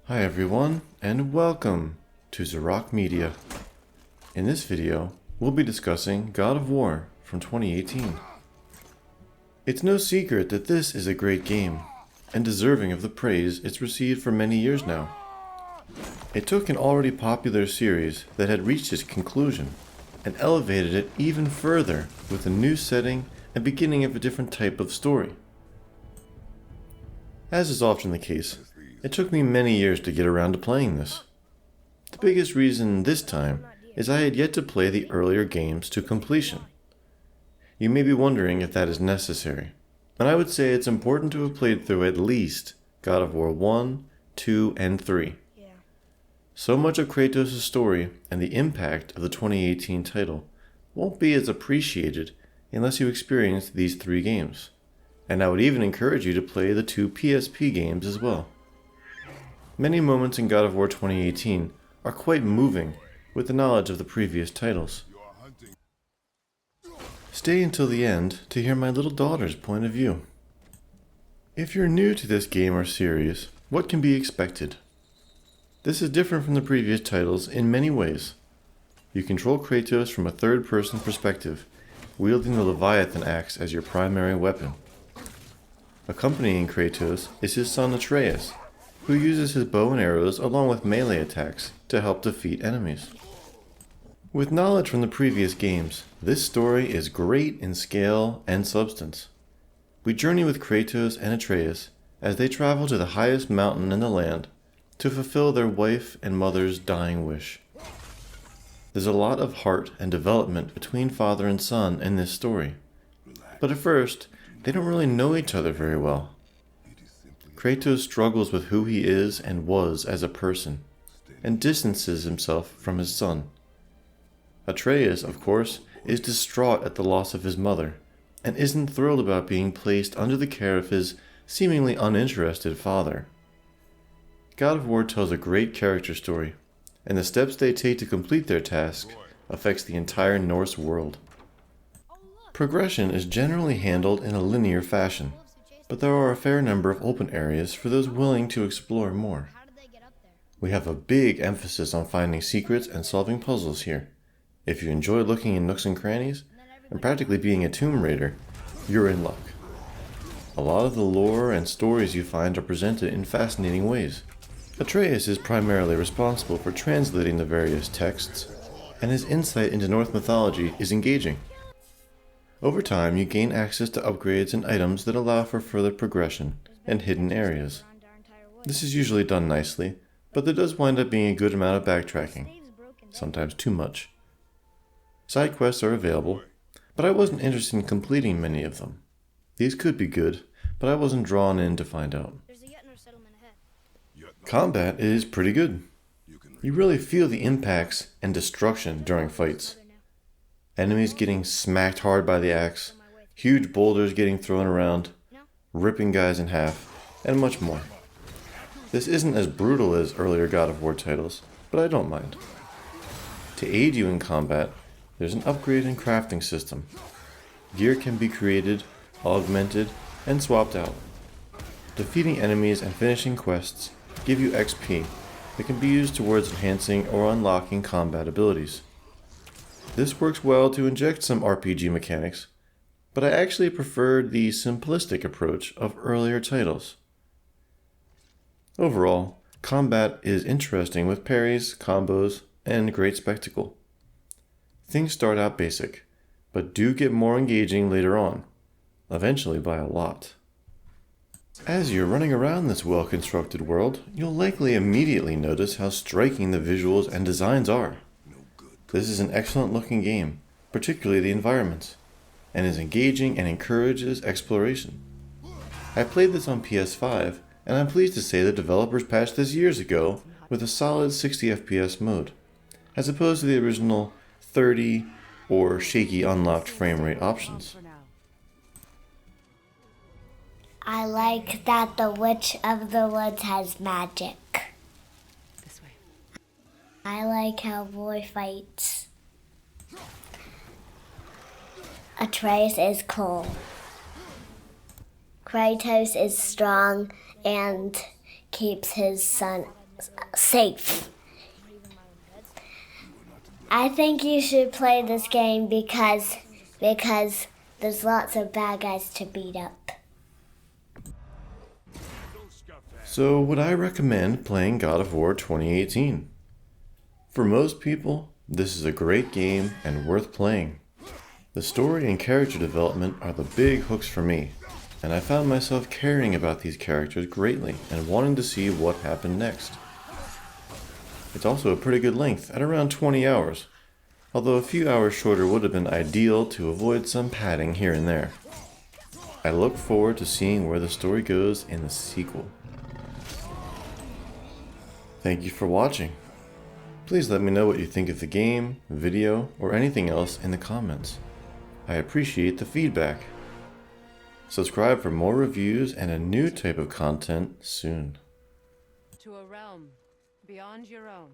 Hi everyone, and welcome to Zeroc Media. In this video, we'll be discussing God of War from 2018. It's no secret that this is a great game, and deserving of the praise it's received for many years now. It took an already popular series that had reached its conclusion, and elevated it even further with a new setting and beginning of a different type of story. As is often the case, it took me many years to get around to playing this. The biggest reason this time is I had yet to play the earlier games to completion. You may be wondering if that is necessary, and I would say it's important to have played through at least God of War 1, 2, and 3. So much of Kratos' story and the impact of the 2018 title won't be as appreciated unless you experience these 3 games, and I would even encourage you to play the 2 PSP games as well. Many moments in God of War 2018 are quite moving with the knowledge of the previous titles. Stay until the end to hear my little daughter's point of view. If you're new to this game or series, what can be expected? This is different from the previous titles in many ways. You control Kratos from a third-person perspective, wielding the Leviathan axe as your primary weapon. Accompanying Kratos is his son Atreus, who uses his bow and arrows along with melee attacks to help defeat enemies. With knowledge from the previous games, this story is great in scale and substance. We journey with Kratos and Atreus as they travel to the highest mountain in the land to fulfill their wife and mother's dying wish. There's a lot of heart and development between father and son in this story, but at first, they don't really know each other very well. Kratos struggles with who he is and was as a person, and distances himself from his son. Atreus, of course, is distraught at the loss of his mother, and isn't thrilled about being placed under the care of his seemingly uninterested father. God of War tells a great character story, and the steps they take to complete their task affects the entire Norse world. Progression is generally handled in a linear fashion, but there are a fair number of open areas for those willing to explore more. We have a big emphasis on finding secrets and solving puzzles here. If you enjoy looking in nooks and crannies, and practically being a Tomb Raider, you're in luck. A lot of the lore and stories you find are presented in fascinating ways. Atreus is primarily responsible for translating the various texts, and his insight into Norse mythology is engaging. Over time, you gain access to upgrades and items that allow for further progression and hidden areas. This is usually done nicely, but there does wind up being a good amount of backtracking, sometimes too much. Side quests are available, but I wasn't interested in completing many of them. These could be good, but I wasn't drawn in to find out. Combat is pretty good. You really feel the impacts and destruction during fights. Enemies getting smacked hard by the axe, huge boulders getting thrown around, ripping guys in half, and much more. This isn't as brutal as earlier God of War titles, but I don't mind. To aid you in combat, there's an upgrade and crafting system. Gear can be created, augmented, and swapped out. Defeating enemies and finishing quests give you XP that can be used towards enhancing or unlocking combat abilities. This works well to inject some RPG mechanics, but I actually preferred the simplistic approach of earlier titles. Overall, combat is interesting with parries, combos, and great spectacle. Things start out basic, but do get more engaging later on, eventually by a lot. As you're running around this well-constructed world, you'll likely immediately notice how striking the visuals and designs are. This is an excellent looking game, particularly the environments, and is engaging and encourages exploration. I played this on PS5, and I'm pleased to say the developers patched this years ago with a solid 60 FPS mode, as opposed to the original 30 or shaky unlocked frame rate options. I like that the Witch of the Woods has magic. This way. I like how Roy fights. Atreus is cool. Kratos is strong and keeps his son safe. I think you should play this game because there's lots of bad guys to beat up. So, would I recommend playing God of War 2018? For most people, this is a great game and worth playing. The story and character development are the big hooks for me, and I found myself caring about these characters greatly and wanting to see what happened next. It's also a pretty good length, at around 20 hours, although a few hours shorter would have been ideal to avoid some padding here and there. I look forward to seeing where the story goes in the sequel. Thank you for watching. Please let me know what you think of the game, video, or anything else in the comments. I appreciate the feedback. Subscribe for more reviews and a new type of content soon. To a realm beyond your own.